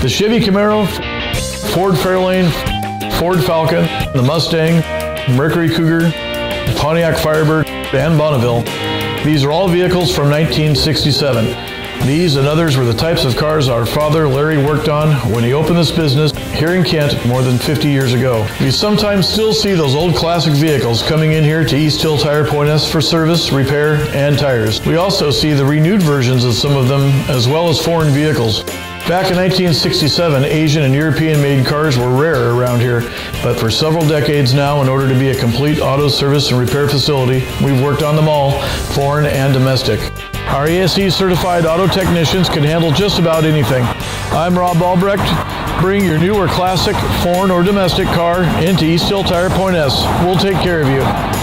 The Chevy Camaro, Ford Fairlane, Ford Falcon, the Mustang, Mercury Cougar, Pontiac Firebird, and Bonneville. These are all vehicles from 1967. These and others were the types of cars our father Larry worked on when he opened this business here in Kent more than 50 years ago. We sometimes still see those old classic vehicles coming in here to East Hill Tire Point S for service, repair, and tires. We also see the renewed versions of some of them, as well as foreign vehicles. Back in 1967, Asian and European-made cars were rare around here, but for several decades now, in order to be a complete auto service and repair facility, we've worked on them all, foreign and domestic. Our ASE certified auto technicians can handle just about anything. I'm Rob Albrecht. Bring your new or classic, foreign or domestic car into East Hill Tire Point S. We'll take care of you.